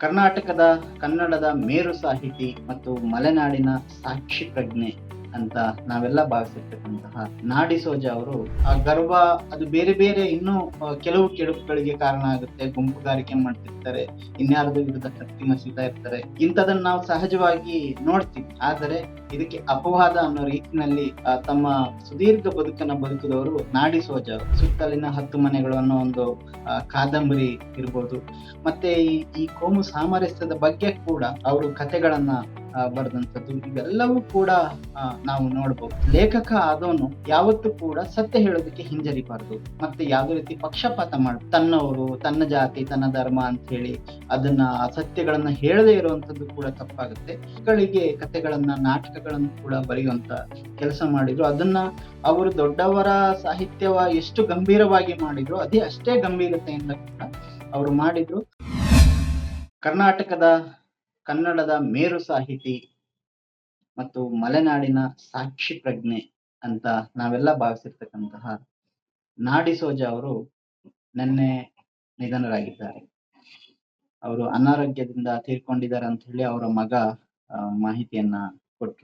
ಕರ್ನಾಟಕದ ಕನ್ನಡದ ಮೇರು ಸಾಹಿತಿ ಮತ್ತು ಮಲೆನಾಡಿನ ಸಾಕ್ಷಿ ಪ್ರಜ್ಞೆ ಅಂತ ನಾವೆಲ್ಲ ಭಾವಿಸಿರ್ತಕ್ಕಂತಹ ನಾಡಿ ಸೋಜ ಅವರು ಆ ಗರ್ವ ಅದು ಬೇರೆ ಬೇರೆ ಇನ್ನೂ ಕೆಲವು ಕೆಡುಕುಗಳಿಗೆ ಕಾರಣ ಆಗುತ್ತೆ. ಗುಂಪುಗಾರಿಕೆ ಮಾಡ್ತಿರ್ತಾರೆ, ಇನ್ಯಾರದು ವಿರುದ್ಧ ಕತ್ತಿ ಮಸೀತಾ ಇರ್ತಾರೆ. ಇಂಥದನ್ನ ನಾವು ಸಹಜವಾಗಿ ನೋಡ್ತೀವಿ. ಆದರೆ ಇದಕ್ಕೆ ಅಪವಾದ ಅನ್ನೋ ರೀತಿನಲ್ಲಿ ತಮ್ಮ ಸುದೀರ್ಘ ಬದುಕನ್ನ ಬದುಕಿದವರು ನಾಡಿ ಸೋಜ ಅವರು. ಸುತ್ತಲಿನ 10 ಮನೆಗಳು ಅನ್ನೋ ಒಂದು ಕಾದಂಬರಿ ಇರ್ಬೋದು. ಮತ್ತೆ ಈ ಕೋಮು ಸಾಮರಸ್ಯದ ಬಗ್ಗೆ ಕೂಡ ಅವರು ಕಥೆಗಳನ್ನ ಬರೆದಂಥದ್ದು ಇವೆಲ್ಲವೂ ಕೂಡ ನಾವು ನೋಡ್ಬೋದು. ಲೇಖಕ ಆದವನು ಯಾವತ್ತೂ ಕೂಡ ಸತ್ಯ ಹೇಳೋದಕ್ಕೆ ಹಿಂಜರಿಬಾರ್ದು, ಮತ್ತೆ ಯಾವುದೇ ರೀತಿ ಪಕ್ಷಪಾತ ತನ್ನವರು, ತನ್ನ ಜಾತಿ, ತನ್ನ ಧರ್ಮ ಅಂತ ಹೇಳಿ ಅದನ್ನ ಅಸತ್ಯಗಳನ್ನ ಹೇಳದೇ ಇರುವಂತದ್ದು ಕೂಡ ತಪ್ಪಾಗುತ್ತೆ. ಮಕ್ಕಳಿಗೆ ಕಥೆಗಳನ್ನ, ನಾಟಕಗಳನ್ನು ಕೂಡ ಬರೆಯುವಂತ ಕೆಲಸ ಮಾಡಿದ್ರು. ಅದನ್ನ ಅವರು ದೊಡ್ಡವರ ಸಾಹಿತ್ಯವ ಎಷ್ಟು ಗಂಭೀರವಾಗಿ ಮಾಡಿದ್ರು ಅದೇ ಅಷ್ಟೇ ಗಂಭೀರತೆಯಿಂದ ಕೂಡ ಅವರು ಮಾಡಿದ್ರು. ಕರ್ನಾಟಕದ ಕನ್ನಡದ ಮೇರು ಸಾಹಿತಿ ಮತ್ತು ಮಲೆನಾಡಿನ ಸಾಕ್ಷಿ ಪ್ರಜ್ಞೆ ಅಂತ ನಾವೆಲ್ಲ ಭಾವಿಸಿರ್ತಕ್ಕಂತಹ ನಾಡಿ ಸೋಜ ಅವರು ನಿನ್ನೆ ನಿಧನರಾಗಿದ್ದಾರೆ. ಅವರು ಅನಾರೋಗ್ಯದಿಂದ ತೀರ್ಕೊಂಡಿದ್ದಾರೆ ಅಂತ ಹೇಳಿ ಅವರ ಮಗ ಮಾಹಿತಿಯನ್ನ ಕೊಟ್ಟ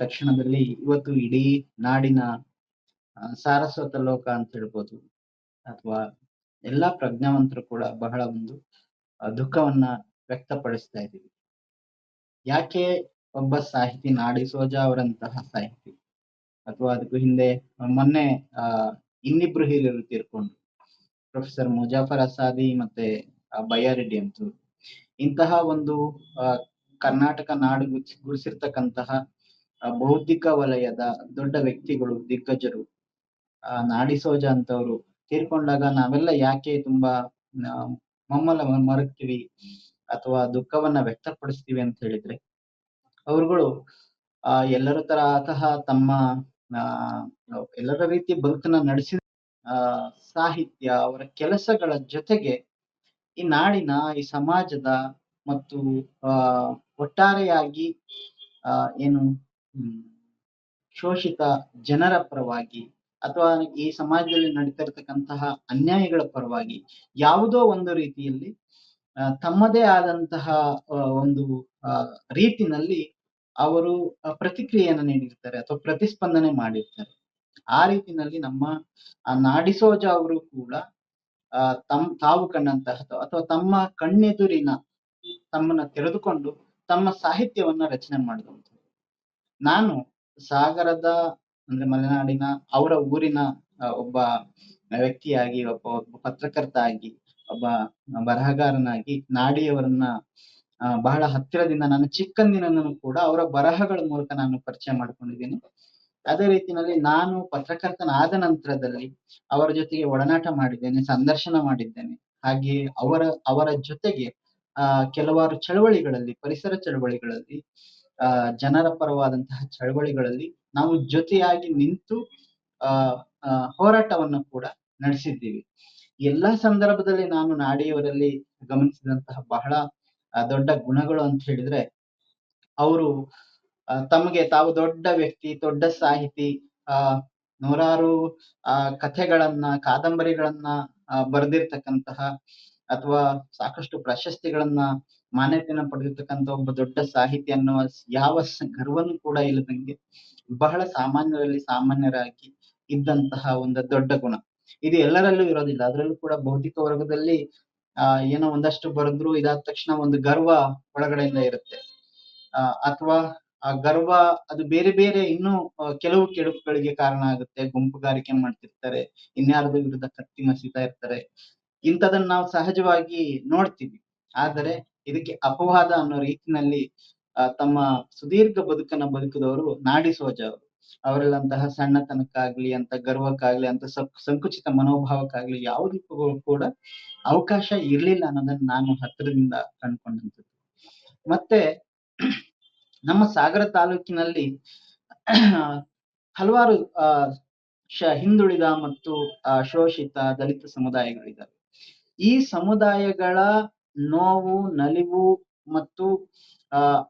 ತಕ್ಷಣದಲ್ಲಿ ಇವತ್ತು ಇಡೀ ನಾಡಿನ ಸಾರಸ್ವತ ಲೋಕ ಅಂತ ಹೇಳ್ಬೋದು, ಅಥವಾ ಎಲ್ಲಾ ಪ್ರಜ್ಞಾವಂತರು ಕೂಡ ಬಹಳ ಒಂದು ದುಃಖವನ್ನ ವ್ಯಕ್ತಪಡಿಸ್ತಾ ಇದ್ದೀವಿ. ಯಾಕೆ ಒಬ್ಬ ಸಾಹಿತಿ, ನಾಡಿ ಸೋಜ ಅವರಂತಹ ಸಾಹಿತಿ, ಅಥವಾ ಅದಕ್ಕೂ ಹಿಂದೆ ಮೊನ್ನೆ ಇನ್ನಿಬ್ರು ಹಿರಿಯರು ತೀರ್ಕೊಂಡ್ರು, ಪ್ರೊಫೆಸರ್ ಮುಜಾಫರ್ ಅಸಾದಿ ಮತ್ತೆ ಬಯ್ಯಾರೆಡ್ಡಿ ಅಂತೂ. ಇಂತಹ ಒಂದು ಕರ್ನಾಟಕ ನಾಡು ಗುಡಿಸಿರ್ತಕ್ಕಂತಹ ಬೌದ್ಧಿಕ ವಲಯದ ದೊಡ್ಡ ವ್ಯಕ್ತಿಗಳು, ದಿಗ್ಗಜರು, ನಾಡಿ ಸೋಜ ಅಂತವ್ರು ತೀರ್ಕೊಂಡಾಗ ನಾವೆಲ್ಲ ಯಾಕೆ ತುಂಬಾ ಮಮ್ಮಲ ಮರಗ್ತೀವಿ ಅಥವಾ ದುಃಖವನ್ನ ವ್ಯಕ್ತಪಡಿಸ್ತೀವಿ ಅಂತ ಹೇಳಿದ್ರೆ, ಅವರುಗಳು ಎಲ್ಲರ ತರಹ ತಮ್ಮ ಎಲ್ಲರ ರೀತಿ ಬದುಕನ್ನ ನಡೆಸಿದ ಸಾಹಿತ್ಯ, ಅವರ ಕೆಲಸಗಳ ಜೊತೆಗೆ ಈ ನಾಡಿನ, ಈ ಸಮಾಜದ ಮತ್ತು ಒಟ್ಟಾರೆಯಾಗಿ ಏನು ಶೋಷಿತ ಜನರ ಪರವಾಗಿ ಅಥವಾ ಈ ಸಮಾಜದಲ್ಲಿ ನಡೀತಾ ಇರತಕ್ಕಂತಹ ಅನ್ಯಾಯಗಳ ಪರವಾಗಿ ಯಾವುದೋ ಒಂದು ರೀತಿಯಲ್ಲಿ ತಮ್ಮದೇ ಆದಂತಹ ಒಂದು ರೀತಿನಲ್ಲಿ ಅವರು ಪ್ರತಿಕ್ರಿಯೆಯನ್ನು ನೀಡಿರ್ತಾರೆ ಅಥವಾ ಪ್ರತಿಸ್ಪಂದನೆ ಮಾಡಿರ್ತಾರೆ. ಆ ರೀತಿನಲ್ಲಿ ನಮ್ಮ ನಾಡಿ ಸೋಜ ಅವರು ಕೂಡ ತಾವು ಕಂಡಂತಹ ಅಥವಾ ತಮ್ಮ ಕಣ್ಣೆದುರಿನ ತಮ್ಮನ್ನ ತೆರೆದುಕೊಂಡು ತಮ್ಮ ಸಾಹಿತ್ಯವನ್ನ ರಚನೆ ಮಾಡಿದಂಥದ್ದು. ನಾನು ಸಾಗರದ ಅಂದ್ರೆ ಮಲೆನಾಡಿನ ಅವರ ಊರಿನ ಒಬ್ಬ ವ್ಯಕ್ತಿಯಾಗಿ, ಒಬ್ಬ ಪತ್ರಕರ್ತ ಆಗಿ, ಒಬ್ಬ ಬರಹಗಾರನಾಗಿ ನಾಡಿಯವರನ್ನ ಬಹಳ ಹತ್ತಿರದಿಂದ ನಾನು ಚಿಕ್ಕಂದಿನನ್ನು ಕೂಡ ಅವರ ಬರಹಗಳ ಮೂಲಕ ನಾನು ಪರಿಚಯ ಮಾಡ್ಕೊಂಡಿದ್ದೀನಿ. ಅದೇ ರೀತಿಯಲ್ಲಿ ನಾನು ಪತ್ರಕರ್ತನಾದ ನಂತರದಲ್ಲಿ ಅವರ ಜೊತೆಗೆ ಒಡನಾಟ ಮಾಡಿದ್ದೇನೆ, ಸಂದರ್ಶನ ಮಾಡಿದ್ದೇನೆ. ಹಾಗೆ ಅವರ ಜೊತೆಗೆ ಕೆಲವಾರು ಚಳವಳಿಗಳಲ್ಲಿ, ಪರಿಸರ ಚಳವಳಿಗಳಲ್ಲಿ, ಜನರ ಪರವಾದಂತಹ ಚಳವಳಿಗಳಲ್ಲಿ ನಾವು ಜೊತೆಯಾಗಿ ನಿಂತು ಹೋರಾಟವನ್ನು ಕೂಡ ನಡೆಸಿದ್ದೀವಿ. ಎಲ್ಲಾ ಸಂದರ್ಭದಲ್ಲಿ ನಾನು ನಾಡಿಯವರಲ್ಲಿ ಗಮನಿಸಿದಂತಹ ಬಹಳ ದೊಡ್ಡ ಗುಣಗಳು ಅಂತ ಹೇಳಿದ್ರೆ, ಅವರು ತಮಗೆ ತಾವು ದೊಡ್ಡ ವ್ಯಕ್ತಿ, ದೊಡ್ಡ ಸಾಹಿತಿ, ನೂರಾರು ಕಥೆಗಳನ್ನ, ಕಾದಂಬರಿಗಳನ್ನ ಬರೆದಿರ್ತಕ್ಕಂತಹ ಅಥವಾ ಸಾಕಷ್ಟು ಪ್ರಶಸ್ತಿಗಳನ್ನ, ಮಾನ್ಯತೆಯನ್ನ ಪಡೆದಿರ್ತಕ್ಕಂಥ ಒಬ್ಬ ದೊಡ್ಡ ಸಾಹಿತಿ ಅನ್ನುವ ಯಾವ ಗರ್ವನು ಕೂಡ ಇಲ್ಲದಂಗೆ ಬಹಳ ಸಾಮಾನ್ಯರಲ್ಲಿ ಸಾಮಾನ್ಯರಾಗಿ ಇದ್ದಂತಹ ಒಂದು ದೊಡ್ಡ ಗುಣ. ಇದು ಎಲ್ಲರಲ್ಲೂ ಇರೋದಿಲ್ಲ. ಅದರಲ್ಲೂ ಕೂಡ ಭೌತಿಕ ವರ್ಗದಲ್ಲಿ ಏನೋ ಒಂದಷ್ಟು ಬರೆದ್ರು ಇದಾದ ತಕ್ಷಣ ಒಂದು ಗರ್ವ ಒಳಗಡೆಯಿಂದ ಇರುತ್ತೆ. ಅಥವಾ ಆ ಗರ್ವ ಅದು ಬೇರೆ ಬೇರೆ ಇನ್ನೂ ಕೆಲವು ಕೆಡುಕುಗಳಿಗೆ ಕಾರಣ ಆಗುತ್ತೆ. ಗುಂಪುಗಾರಿಕೆ ಮಾಡ್ತಿರ್ತಾರೆ, ಇನ್ಯಾರದು ವಿರುದ್ಧ ಕತ್ತಿ ಮಸೀತಾ ಇರ್ತಾರೆ. ಇಂಥದನ್ನ ನಾವು ಸಹಜವಾಗಿ ನೋಡ್ತೀವಿ. ಆದರೆ ಇದಕ್ಕೆ ಅಪವಾದ ಅನ್ನೋ ರೀತಿನಲ್ಲಿ ತಮ್ಮ ಸುದೀರ್ಘ ಬದುಕನ್ನ ಬದುಕಿದವರು ನಾಡಿ ಸೋಜ ಅವರು. ಅವರಲ್ಲಂತಹ ಸಣ್ಣತನಕ್ಕಾಗ್ಲಿ, ಅಂತ ಗರ್ವಕ್ಕಾಗ್ಲಿ, ಅಂತ ಸಂಕುಚಿತ ಮನೋಭಾವಕ್ಕಾಗ್ಲಿ ಯಾವುದಕ್ಕೂ ಕೂಡ ಅವಕಾಶ ಇರ್ಲಿಲ್ಲ ಅನ್ನೋದನ್ನ ನಾನು ಹತ್ತಿರದಿಂದ ಕಂಡ್ಕೊಂಡಂಥದ್ದು. ಮತ್ತೆ ನಮ್ಮ ಸಾಗರ ತಾಲೂಕಿನಲ್ಲಿ ಹಲವಾರು ಹಿಂದುಳಿದ ಮತ್ತು ಶೋಷಿತ ದಲಿತ ಸಮುದಾಯಗಳಿದ್ದಾವೆ. ಈ ಸಮುದಾಯಗಳ ನೋವು, ನಲಿವು ಮತ್ತು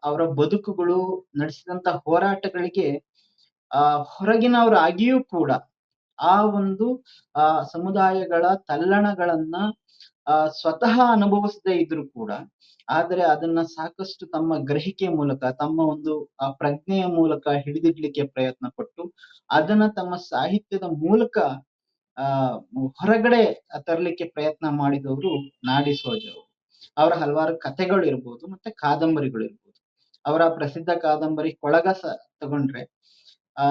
ಅವರ ಬದುಕುಗಳು, ನಡೆಸಿದಂತ ಹೋರಾಟಗಳಿಗೆ ಹೊರಗಿನವರಾಗಿಯೂ ಕೂಡ ಆ ಒಂದು ಸಮುದಾಯಗಳ ತಲ್ಲಣಗಳನ್ನ ಸ್ವತಃ ಅನುಭವಿಸದೇ ಇದ್ರು ಕೂಡ, ಆದರೆ ಅದನ್ನ ಸಾಕಷ್ಟು ತಮ್ಮ ಗ್ರಹಿಕೆ ಮೂಲಕ, ತಮ್ಮ ಒಂದು ಪ್ರಜ್ಞೆಯ ಮೂಲಕ ಹಿಡಿದಿಡ್ಲಿಕ್ಕೆ ಪ್ರಯತ್ನ ಪಟ್ಟು, ಅದನ್ನ ತಮ್ಮ ಸಾಹಿತ್ಯದ ಮೂಲಕ ಆ ಹೊರಗಡೆ ತರ್ಲಿಕ್ಕೆ ಪ್ರಯತ್ನ ಮಾಡಿದವರು ನಾಡಿ ಸೋಜ ಅವರು. ಅವರ ಹಲವಾರು ಕಥೆಗಳು ಇರ್ಬೋದು, ಮತ್ತೆ ಕಾದಂಬರಿಗಳು ಇರ್ಬೋದು. ಅವರ ಪ್ರಸಿದ್ಧ ಕಾದಂಬರಿ ಕೊಳಗಸ ತಗೊಂಡ್ರೆ, ಆ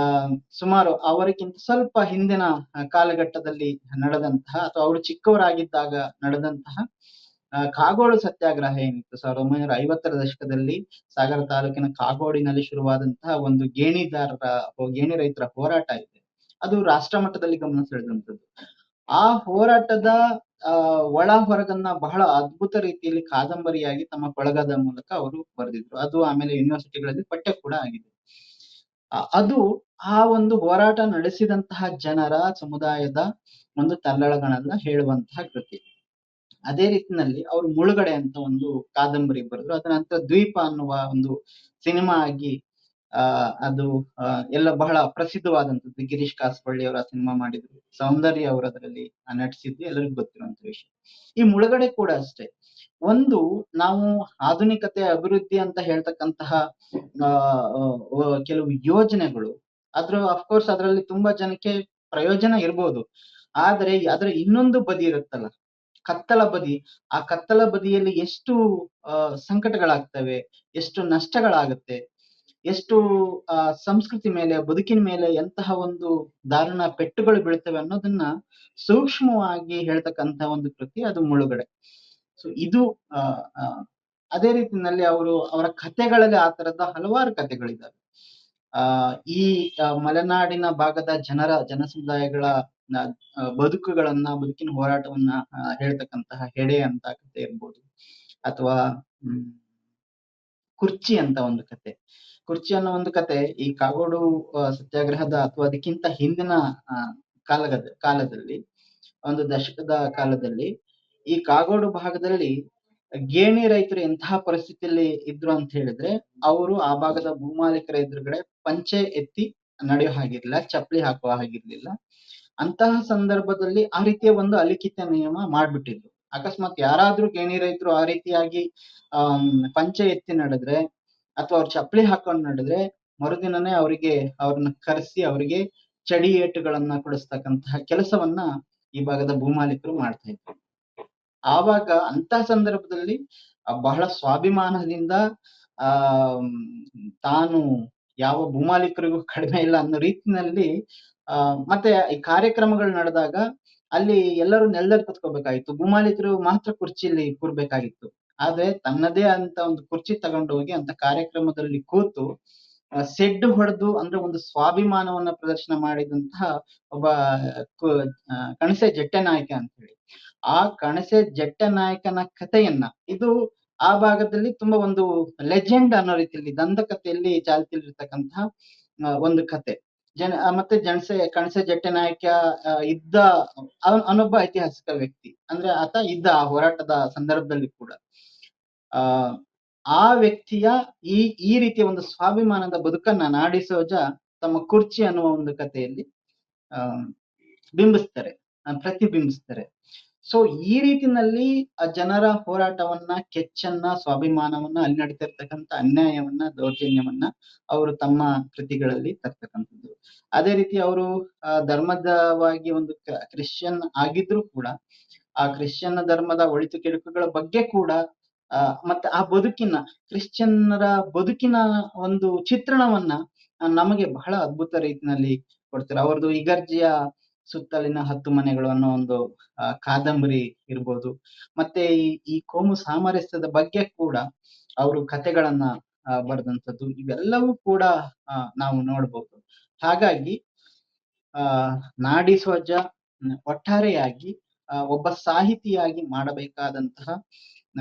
ಸುಮಾರು ಅವರಿಗಿಂತ ಸ್ವಲ್ಪ ಹಿಂದಿನ ಕಾಲಘಟ್ಟದಲ್ಲಿ ನಡೆದಂತಹ, ಅಥವಾ ಅವರು ಚಿಕ್ಕವರಾಗಿದ್ದಾಗ ನಡೆದಂತಹ ಕಾಗೋಡು ಸತ್ಯಾಗ್ರಹ ಏನಿತ್ತು 1950ರ ದಶಕದಲ್ಲಿ ಸಾಗರ ತಾಲೂಕಿನ ಕಾಗೋಡಿನಲ್ಲಿ ಶುರುವಾದಂತಹ ಒಂದು ಗೇಣಿ ರೈತರ ಹೋರಾಟ ಇದೆ. ಅದು ರಾಷ್ಟ್ರ ಮಟ್ಟದಲ್ಲಿ ಗಮನ ಸೆಳೆದಂಥದ್ದು. ಆ ಹೋರಾಟದ ಒಳ ಹೊರಗನ್ನ ಬಹಳ ಅದ್ಭುತ ರೀತಿಯಲ್ಲಿ ಕಾದಂಬರಿಯಾಗಿ ತಮ್ಮ ಕೊಳಗದ ಮೂಲಕ ಅವರು ಬರೆದಿದ್ರು. ಅದು ಆಮೇಲೆ ಯೂನಿವರ್ಸಿಟಿಗಳಲ್ಲಿ ಪಠ್ಯ ಕೂಡ ಆಗಿದೆ. ಅದು ಆ ಒಂದು ಹೋರಾಟ ನಡೆಸಿದಂತಹ ಜನರ ಸಮುದಾಯದ ಒಂದು ತಲ್ಲಣಗಳನ್ನ ಹೇಳುವಂತಹ ಕೃತಿ. ಅದೇ ರೀತಿನಲ್ಲಿ ಅವರು ಮುಳುಗಡೆ ಅಂತ ಒಂದು ಕಾದಂಬರಿ ಬರೆದ್ರು. ಅದ ನಂತರ ದ್ವೀಪ ಅನ್ನುವ ಒಂದು ಸಿನಿಮಾ ಆಗಿ ಅದು ಎಲ್ಲ ಬಹಳ ಪ್ರಸಿದ್ಧವಾದಂಥದ್ದು. ಗಿರೀಶ್ ಕಾಸಬಳ್ಳಿ ಅವರ ಸಿನಿಮಾ ಮಾಡಿದ್ರು, ಸೌಂದರ್ಯ ಅವರು ಅದರಲ್ಲಿ ನಟಿಸಿದ್ದು ಎಲ್ಲರಿಗೂ ಗೊತ್ತಿರುವಂತ ವಿಷಯ. ಈ ಮುಳುಗಡೆ ಕೂಡ ಅಷ್ಟೇ. ಒಂದು ನಾವು ಆಧುನಿಕತೆ ಅಭಿವೃದ್ಧಿ ಅಂತ ಹೇಳ್ತಕ್ಕಂತಹ ಕೆಲವು ಯೋಜನೆಗಳು, ಅಫ್ಕೋರ್ಸ್ ಅದರಲ್ಲಿ ತುಂಬಾ ಜನಕ್ಕೆ ಪ್ರಯೋಜನ ಇರ್ಬೋದು, ಆದ್ರೆ ಅದರ ಇನ್ನೊಂದು ಬದಿ ಇರುತ್ತಲ್ಲ, ಕತ್ತಲ ಬದಿ. ಆ ಕತ್ತಲ ಬದಿಯಲ್ಲಿ ಎಷ್ಟು ಸಂಕಟಗಳಾಗ್ತವೆ, ಎಷ್ಟು ನಷ್ಟಗಳಾಗುತ್ತೆ, ಎಷ್ಟು ಸಂಸ್ಕೃತಿ ಮೇಲೆ, ಬದುಕಿನ ಮೇಲೆ ಎಂತಹ ಒಂದು ದಾರುಣ ಪೆಟ್ಟುಗಳು ಬೀಳ್ತವೆ ಅನ್ನೋದನ್ನ ಸೂಕ್ಷ್ಮವಾಗಿ ಹೇಳ್ತಕ್ಕಂತ ಒಂದು ಕೃತಿ ಅದು ಮುಳುಗಡೆ. ಸೊ ಇದು ಅದೇ ರೀತಿಯಲ್ಲಿ ಅವರ ಕಥೆಗಳಲ್ಲಿ ಆ ತರದ ಹಲವಾರು ಕಥೆಗಳಿದ್ದಾವೆ. ಈ ಮಲೆನಾಡಿನ ಭಾಗದ ಜನಸಮುದಾಯಗಳ ಬದುಕಿನ ಹೋರಾಟವನ್ನ ಹೇಳ್ತಕ್ಕಂತಹ ಹೆಡೆ ಅಂತ ಕಥೆ ಇರ್ಬೋದು, ಅಥವಾ ಕುರ್ಚಿ ಅಂತ ಒಂದು ಕತೆ. ಕುರ್ಚಿ ಅನ್ನೋ ಒಂದು ಕತೆ ಈ ಕಾಗೋಡು ಸತ್ಯಾಗ್ರಹದ ಅಥವಾ ಅದಕ್ಕಿಂತ ಹಿಂದಿನ ಕಾಲದಲ್ಲಿ, ಒಂದು ದಶಕದ ಕಾಲದಲ್ಲಿ ಈ ಕಾಗೋಡು ಭಾಗದಲ್ಲಿ ಗೇಣಿ ರೈತರು ಎಂತಹ ಪರಿಸ್ಥಿತಿಯಲ್ಲಿ ಇದ್ರು ಅಂತ ಹೇಳಿದ್ರೆ, ಅವರು ಆ ಭಾಗದ ಭೂಮಾಲೀಕರ ಎದುರುಗಡೆ ಪಂಚೆ ಎತ್ತಿ ನಡೆಯೋ ಹಾಗಿರ್ಲಿಲ್ಲ, ಚಪ್ಪಲಿ ಹಾಕುವ ಹಾಗಿರ್ಲಿಲ್ಲ. ಅಂತಹ ಸಂದರ್ಭದಲ್ಲಿ ಆ ರೀತಿಯ ಒಂದು ಅಲಿಖಿತ ನಿಯಮ ಮಾಡ್ಬಿಟ್ಟಿದ್ರು. ಅಕಸ್ಮಾತ್ ಯಾರಾದ್ರೂ ಗೇಣಿ ರೈತರು ಆ ರೀತಿಯಾಗಿ ಪಂಚೆ ಎತ್ತಿ ನಡೆದ್ರೆ, ಅಥವಾ ಅವ್ರು ಚಪ್ಪಲಿ ಹಾಕೊಂಡು ನಡೆದ್ರೆ, ಮರುದಿನನೇ ಅವ್ರನ್ನ ಕರೆಸಿ ಅವರಿಗೆ ಚಡಿ ಏಟುಗಳನ್ನ ಕೊಡಿಸ್ತಕ್ಕಂತಹ ಕೆಲಸವನ್ನ ಈ ಭಾಗದ ಭೂಮಾಲೀಕರು ಮಾಡ್ತಾ ಇದ್ರು. ಆವಾಗ ಅಂತ ಸಂದರ್ಭದಲ್ಲಿ ಬಹಳ ಸ್ವಾಭಿಮಾನದಿಂದ ತಾನು ಯಾವ ಭೂಮಾಲೀಕರಿಗೂ ಕಡಿಮೆ ಇಲ್ಲ ಅನ್ನೋ ರೀತಿನಲ್ಲಿ ಮತ್ತೆ ಈ ಕಾರ್ಯಕ್ರಮಗಳು ನಡೆದಾಗ ಅಲ್ಲಿ ಎಲ್ಲರೂ ನೆಲದಲ್ಲಿ ಕುತ್ಕೋಬೇಕಾಗಿತ್ತು, ಭೂಮಾಲೀಕರು ಮಾತ್ರ ಕುರ್ಚಿಯಲ್ಲಿ ಕೂರ್ಬೇಕಾಗಿತ್ತು. ಆದ್ರೆ ತನ್ನದೇ ಅಂತ ಒಂದು ಕುರ್ಚಿ ತಗೊಂಡು ಹೋಗಿ ಅಂತ ಕಾರ್ಯಕ್ರಮದಲ್ಲಿ ಕೂತು ಸೆಡ್ಡು ಹೊಡೆದು, ಅಂದ್ರೆ ಒಂದು ಸ್ವಾಭಿಮಾನವನ್ನ ಪ್ರದರ್ಶನ ಮಾಡಿದಂತಹ ಒಬ್ಬ ಕಣಸೆ ಜಟ್ಟೆನಾಯಕ ಅಂತ ಹೇಳಿ. ಆ ಕಣಸೆ ಜಟ್ಟೆನಾಯಕನ ಕಥೆಯನ್ನ, ಇದು ಆ ಭಾಗದಲ್ಲಿ ತುಂಬಾ ಒಂದು ಲೆಜೆಂಡ್ ಅನ್ನೋ ರೀತಿಯಲ್ಲಿ ದಂತಕಥೆಯಲ್ಲಿ ಚಾಲ್ತಿಯಲ್ಲಿರ್ತಕ್ಕಂತಹ ಒಂದು ಕತೆ. ಮತ್ತೆ ಕಣಸೆ ಜಟ್ಟೆನಾಯಕ ಇದ್ದ ಅವನೊಬ್ಬ ಐತಿಹಾಸಿಕ ವ್ಯಕ್ತಿ, ಅಂದ್ರೆ ಆತ ಇದ್ದ ಆ ಹೋರಾಟದ ಸಂದರ್ಭದಲ್ಲಿ ಕೂಡ. ಆ ವ್ಯಕ್ತಿಯ ಈ ರೀತಿಯ ಒಂದು ಸ್ವಾಭಿಮಾನದ ಬದುಕನ್ನ ನಾಡಿ ಸೋಜ ತಮ್ಮ ಕುರ್ಚಿ ಅನ್ನುವ ಒಂದು ಕಥೆಯಲ್ಲಿ ಪ್ರತಿಬಿಂಬಿಸ್ತಾರೆ. ಸೊ ಈ ರೀತಿನಲ್ಲಿ ಆ ಜನರ ಹೋರಾಟವನ್ನ, ಕೆಚ್ಚನ್ನ, ಸ್ವಾಭಿಮಾನವನ್ನ, ಅಲ್ಲಿ ನಡೀತಿರ್ತಕ್ಕಂಥ ಅನ್ಯಾಯವನ್ನ, ದೌರ್ಜನ್ಯವನ್ನ ಅವರು ತಮ್ಮ ಕೃತಿಗಳಲ್ಲಿ ತರ್ತಕ್ಕಂಥದ್ದು. ಅದೇ ರೀತಿ ಅವರು ಧರ್ಮದವಾಗಿ ಒಂದು ಕ್ರಿಶ್ಚಿಯನ್ ಆಗಿದ್ರು ಕೂಡ ಆ ಕ್ರಿಶ್ಚಿಯನ್ ಧರ್ಮದ ಒಳಿತು ಕೆಡುಕುಗಳ ಬಗ್ಗೆ ಕೂಡ ಮತ್ತೆ ಆ ಕ್ರಿಶ್ಚಿಯನ್ನರ ಬದುಕಿನ ಒಂದು ಚಿತ್ರಣವನ್ನ ನಮಗೆ ಬಹಳ ಅದ್ಭುತ ರೀತಿಯಲ್ಲಿ ಕೊಡ್ತಾರೆ. ಅವ್ರದ್ದು ಇಗರ್ಜಿಯ ಸುತ್ತಲಿನ 10 ಮನೆಗಳು ಅನ್ನೋ ಒಂದು ಕಾದಂಬರಿ ಇರ್ಬೋದು. ಮತ್ತೆ ಈ ಕೋಮು ಸಾಮರಸ್ಯದ ಬಗ್ಗೆ ಕೂಡ ಅವರು ಕಥೆಗಳನ್ನ ಬರೆದಂಥದ್ದು, ಇವೆಲ್ಲವೂ ಕೂಡ ನಾವು ನೋಡ್ಬೋದು. ಹಾಗಾಗಿ ನಾಡಿ ಸೋಜ ಒಟ್ಟಾರೆಯಾಗಿ ಒಬ್ಬ ಸಾಹಿತಿಯಾಗಿ ಮಾಡಬೇಕಾದಂತಹ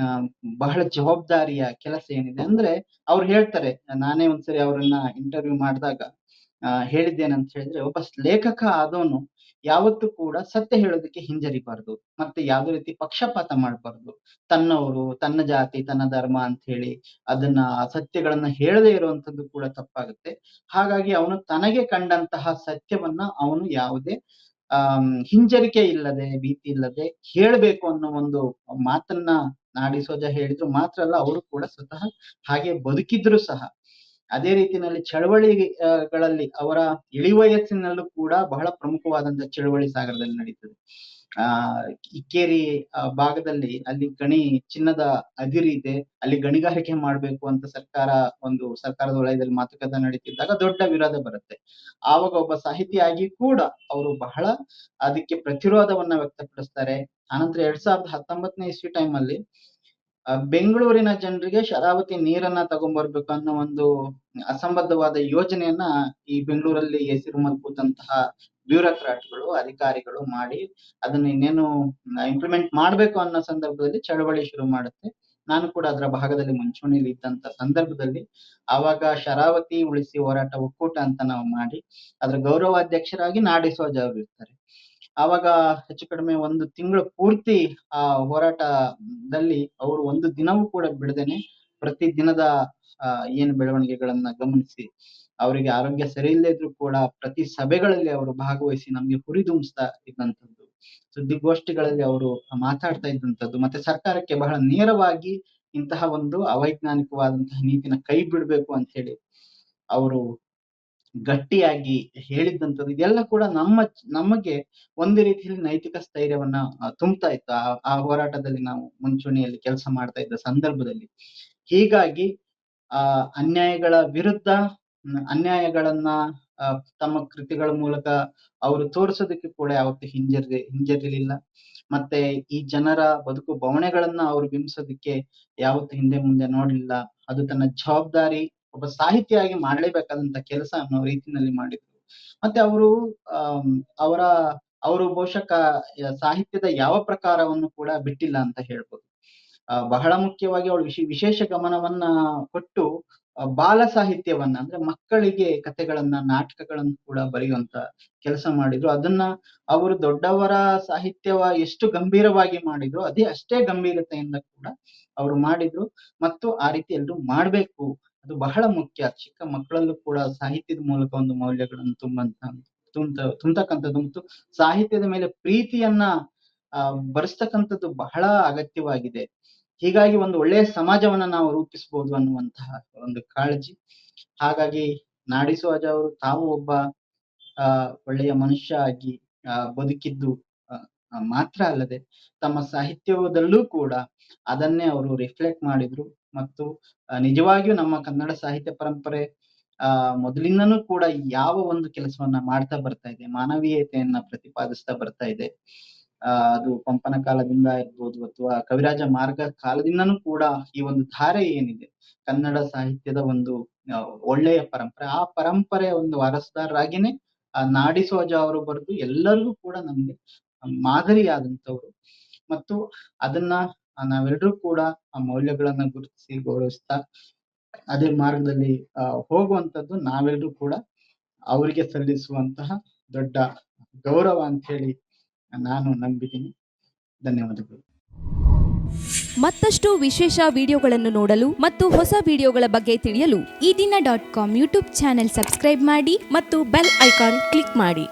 ಬಹಳ ಜವಾಬ್ದಾರಿಯ ಕೆಲಸ ಏನಿದೆ ಅಂದ್ರೆ, ಅವ್ರು ಹೇಳ್ತಾರೆ, ನಾನೇ ಒಂದ್ಸರಿ ಅವ್ರನ್ನ ಇಂಟರ್ವ್ಯೂ ಮಾಡಿದಾಗ ಹೇಳಿದ್ದೇನಂತ ಹೇಳಿದ್ರೆ, ಒಬ್ಬ ಲೇಖಕ ಆದವನು ಯಾವತ್ತೂ ಕೂಡ ಸತ್ಯ ಹೇಳೋದಕ್ಕೆ ಹಿಂಜರಿಬಾರ್ದು, ಮತ್ತೆ ಯಾವುದೇ ರೀತಿ ಪಕ್ಷಪಾತ ಮಾಡಬಾರ್ದು. ತನ್ನವರು, ತನ್ನ ಜಾತಿ, ತನ್ನ ಧರ್ಮ ಅಂತ ಹೇಳಿ ಅದನ್ನ ಸತ್ಯಗಳನ್ನ ಹೇಳದೇ ಇರುವಂತದ್ದು ಕೂಡ ತಪ್ಪಾಗುತ್ತೆ. ಹಾಗಾಗಿ ಅವನು ತನಗೆ ಕಂಡಂತಹ ಸತ್ಯವನ್ನ ಅವನು ಯಾವುದೇ ಹಿಂಜರಿಕೆ ಇಲ್ಲದೆ, ಭೀತಿ ಇಲ್ಲದೆ ಹೇಳ್ಬೇಕು ಅನ್ನೋ ಒಂದು ಮಾತನ್ನ ನಾಡಿಸೋಜ ಹೇಳಿದ್ರು. ಮಾತ್ರ ಅಲ್ಲ, ಅವರು ಕೂಡ ಸ್ವತಃ ಹಾಗೆ ಬದುಕಿದ್ರು ಸಹ. ಅದೇ ರೀತಿಯಲ್ಲಿ ಗಳಲ್ಲಿ ಅವರ ಇಳಿವಯಸ್ಸಿನಲ್ಲೂ ಕೂಡ ಬಹಳ ಪ್ರಮುಖವಾದಂತಹ ಚಳವಳಿ ಸಾಗರದಲ್ಲಿ ನಡೀತದೆ. ಇಕ್ಕೇರಿ ಭಾಗದಲ್ಲಿ ಅಲ್ಲಿ ಚಿನ್ನದ ಅದಿರು ಇದೆ, ಅಲ್ಲಿ ಗಣಿಗಾರಿಕೆ ಮಾಡ್ಬೇಕು ಅಂತ ಸರ್ಕಾರದ ವಲಯದಲ್ಲಿ ಮಾತುಕತೆ ನಡೀತಿದ್ದಾಗ ದೊಡ್ಡ ವಿರೋಧ ಬರುತ್ತೆ. ಆವಾಗ ಒಬ್ಬ ಸಾಹಿತಿಯಾಗಿ ಕೂಡ ಅವರು ಬಹಳ ಅದಕ್ಕೆ ಪ್ರತಿರೋಧವನ್ನ ವ್ಯಕ್ತಪಡಿಸ್ತಾರೆ. ಆನಂತರ 2019ನೇ ಇಸ್ವಿ ಟೈಮ್ ಅಲ್ಲಿ ಬೆಂಗಳೂರಿನ ಜನರಿಗೆ ಶರಾವತಿ ನೀರನ್ನ ತಗೊಂಡ್ಬರ್ಬೇಕು ಅನ್ನೋ ಒಂದು ಅಸಂಬದ್ಧವಾದ ಯೋಜನೆಯನ್ನ ಈ ಬೆಂಗಳೂರಲ್ಲಿ ಹೆಸರು ಕೂತಂತಹ ಬ್ಯೂರೋಕ್ರಾಟ್ಗಳು, ಅಧಿಕಾರಿಗಳು ಮಾಡಿ ಅದನ್ನ ಇನ್ನೇನು ಇಂಪ್ಲಿಮೆಂಟ್ ಮಾಡ್ಬೇಕು ಅನ್ನೋ ಸಂದರ್ಭದಲ್ಲಿ ಚಳವಳಿ ಶುರು ಮಾಡುತ್ತೆ. ನಾನು ಕೂಡ ಅದರ ಭಾಗದಲ್ಲಿ ಮುಂಚೂಣಿಯಲ್ಲಿ ಇದ್ದಂತ ಸಂದರ್ಭದಲ್ಲಿ ಆವಾಗ ಶರಾವತಿ ಉಳಿಸಿ ಹೋರಾಟ ಒಕ್ಕೂಟ ಅಂತ ನಾವು ಮಾಡಿ ಅದರ ಗೌರವಾಧ್ಯಕ್ಷರಾಗಿ ನಾಡಿಸೋಜ ಅವರು ಇರ್ತಾರೆ. ಆವಾಗ ಹೆಚ್ಚು ಕಡಿಮೆ 1 ತಿಂಗಳು ಪೂರ್ತಿ ಆ ಹೋರಾಟದಲ್ಲಿ ಅವರು ಒಂದು ದಿನವೂ ಕೂಡ ಬಿಡದೇನೆ ಪ್ರತಿ ದಿನದ ಏನು ಬೆಳವಣಿಗೆಗಳನ್ನ ಗಮನಿಸಿ, ಅವರಿಗೆ ಆರೋಗ್ಯ ಸರಿ ಇಲ್ಲದೆ ಇದ್ರು ಕೂಡ ಪ್ರತಿ ಸಭೆಗಳಲ್ಲಿ ಅವರು ಭಾಗವಹಿಸಿ ನಮ್ಗೆ ಹುರಿದುಂಬಿಸ್ತಾ ಇದ್ದಂಥದ್ದು, ಸುದ್ದಿಗೋಷ್ಠಿಗಳಲ್ಲಿ ಅವರು ಮಾತಾಡ್ತಾ ಇದ್ದಂಥದ್ದು, ಮತ್ತೆ ಸರ್ಕಾರಕ್ಕೆ ಬಹಳ ನೇರವಾಗಿ ಇಂತಹ ಒಂದು ಅವೈಜ್ಞಾನಿಕವಾದಂತಹ ನೀತಿನ ಕೈ ಬಿಡ್ಬೇಕು ಅಂತ ಹೇಳಿ ಅವರು ಗಟ್ಟಿಯಾಗಿ ಹೇಳಿದ್ದಂಥದ್ದು. ಇದೆಲ್ಲ ಕೂಡ ನಮಗೆ ಒಂದು ರೀತಿಯಲ್ಲಿ ನೈತಿಕ ಸ್ಥೈರ್ಯವನ್ನ ತುಂಬ್ತಾ ಇತ್ತು ಆ ಹೋರಾಟದಲ್ಲಿ ನಾವು ಮುಂಚೂಣಿಯಲ್ಲಿ ಕೆಲಸ ಮಾಡ್ತಾ ಇದ್ದ ಸಂದರ್ಭದಲ್ಲಿ. ಹೀಗಾಗಿ ಅನ್ಯಾಯಗಳ ವಿರುದ್ಧ ಅನ್ಯಾಯಗಳನ್ನ ತಮ್ಮ ಕೃತಿಗಳ ಮೂಲಕ ಅವರು ತೋರಿಸೋದಕ್ಕೆ ಕೂಡ ಯಾವತ್ತೂ ಹಿಂಜರಿಲಿಲ್ಲ. ಮತ್ತೆ ಈ ಜನರ ಬದುಕು ಬವಣೆಗಳನ್ನ ಅವರು ಬಿಂಬಿಸೋದಕ್ಕೆ ಯಾವತ್ತೂ ಹಿಂದೆ ಮುಂದೆ ನೋಡ್ಲಿಲ್ಲ. ಅದು ತನ್ನ ಜವಾಬ್ದಾರಿ, ಒಬ್ಬ ಸಾಹಿತಿಯಾಗಿ ಮಾಡ್ಲೇಬೇಕಾದಂತ ಕೆಲಸ ಅನ್ನೋ ರೀತಿನಲ್ಲಿ ಮಾಡಿದ್ರು. ಮತ್ತೆ ಅವರು ಬಹುಶಃ ಸಾಹಿತ್ಯದ ಯಾವ ಪ್ರಕಾರವನ್ನು ಕೂಡ ಬಿಟ್ಟಿಲ್ಲ ಅಂತ ಹೇಳ್ಬೋದು. ಬಹಳ ಮುಖ್ಯವಾಗಿ ಅವಳು ವಿಶೇಷ ಗಮನವನ್ನ ಕೊಟ್ಟು ಬಾಲ ಸಾಹಿತ್ಯವನ್ನ, ಅಂದ್ರೆ ಮಕ್ಕಳಿಗೆ ಕಥೆಗಳನ್ನ, ನಾಟಕಗಳನ್ನು ಕೂಡ ಬರೆಯುವಂತ ಕೆಲಸ ಮಾಡಿದ್ರು. ಅದನ್ನ ಅವರು ದೊಡ್ಡವರ ಸಾಹಿತ್ಯವ ಎಷ್ಟು ಗಂಭೀರವಾಗಿ ಮಾಡಿದ್ರು ಅಷ್ಟೇ ಗಂಭೀರತೆಯಿಂದ ಕೂಡ ಅವರು ಮಾಡಿದ್ರು. ಮತ್ತು ಆ ರೀತಿ ಎಲ್ರು ಮಾಡ್ಬೇಕು, ಅದು ಬಹಳ ಮುಖ್ಯ. ಚಿಕ್ಕ ಮಕ್ಕಳಲ್ಲೂ ಕೂಡ ಸಾಹಿತ್ಯದ ಮೂಲಕ ಒಂದು ಮೌಲ್ಯಗಳನ್ನು ತುಂಬತಕ್ಕಂಥದ್ದು ಮತ್ತು ಸಾಹಿತ್ಯದ ಮೇಲೆ ಪ್ರೀತಿಯನ್ನ ಬರೆಸ್ತಕ್ಕಂಥದ್ದು ಬಹಳ ಅಗತ್ಯವಾಗಿದೆ. ಹೀಗಾಗಿ ಒಂದು ಒಳ್ಳೆಯ ಸಮಾಜವನ್ನ ನಾವು ರೂಪಿಸಬಹುದು ಅನ್ನುವಂತಹ ಒಂದು ಕಾಳಜಿ. ಹಾಗಾಗಿ ನಾಡಿಸೋಜ ಅವರು ತಾವು ಒಬ್ಬ ಒಳ್ಳೆಯ ಮನುಷ್ಯ ಆಗಿ ಬದುಕಿದ್ದು ಮಾತ್ರ ಅಲ್ಲದೆ ತಮ್ಮ ಸಾಹಿತ್ಯದಲ್ಲೂ ಕೂಡ ಅದನ್ನೇ ಅವರು ರಿಫ್ಲೆಕ್ಟ್ ಮಾಡಿದ್ರು. ಮತ್ತು ನಿಜವಾಗಿಯೂ ನಮ್ಮ ಕನ್ನಡ ಸಾಹಿತ್ಯ ಪರಂಪರೆ ಮೊದಲಿಂದನೂ ಕೂಡ ಯಾವ ಒಂದು ಕೆಲಸವನ್ನ ಮಾಡ್ತಾ ಬರ್ತಾ ಇದೆ, ಮಾನವೀಯತೆಯನ್ನ ಪ್ರತಿಪಾದಿಸ್ತಾ ಬರ್ತಾ ಇದೆ. ಅದು ಪಂಪನ ಕಾಲದಿಂದ ಇರ್ಬೋದು ಅಥವಾ ಕವಿರಾಜ ಮಾರ್ಗ ಕಾಲದಿಂದನೂ ಕೂಡ ಈ ಒಂದು ಧಾರೆ ಏನಿದೆ ಕನ್ನಡ ಸಾಹಿತ್ಯದ ಒಂದು ಒಳ್ಳೆಯ ಪರಂಪರೆ, ಆ ಪರಂಪರೆಯ ಒಂದು ವಾರಸುದಾರರಾಗಿನೇ ನಾಡಿಸೋಜ ಅವರು ಬರೆದು ಎಲ್ಲರಿಗೂ ಕೂಡ ನಮ್ಗೆ ಮಾದರಿಯಾದಂಥವ್ರು. ಮತ್ತು ಅದನ್ನ ನಾವೆಲ್ಲರೂ ಕೂಡ ಆ ಮೌಲ್ಯಗಳನ್ನ ಗುರುತಿಸಿ ಗೌರವಿಸ್ತಾ ಅದೇ ಮಾರ್ಗದಲ್ಲಿ ಹೋಗುವಂಥದ್ದು ನಾವೆಲ್ಲರೂ ಕೂಡ ಅವರಿಗೆ ಸಲ್ಲಿಸುವಂತಹ ದೊಡ್ಡ ಗೌರವ ಅಂತ ಹೇಳಿ ನಾನು ನಂಬಿದ್ದೀನಿ. ಧನ್ಯವಾದಗಳು. ಮತ್ತಷ್ಟು ವಿಶೇಷ ವಿಡಿಯೋಗಳನ್ನು ನೋಡಲು ಮತ್ತು ಹೊಸ ವಿಡಿಯೋಗಳ ಬಗ್ಗೆ ತಿಳಿಯಲು ಈ ದಿನ .com ಯೂಟ್ಯೂಬ್ ಚಾನೆಲ್ ಸಬ್ಸ್ಕ್ರೈಬ್ ಮಾಡಿ ಮತ್ತು ಬೆಲ್ ಐಕಾನ್ ಕ್ಲಿಕ್ ಮಾಡಿ.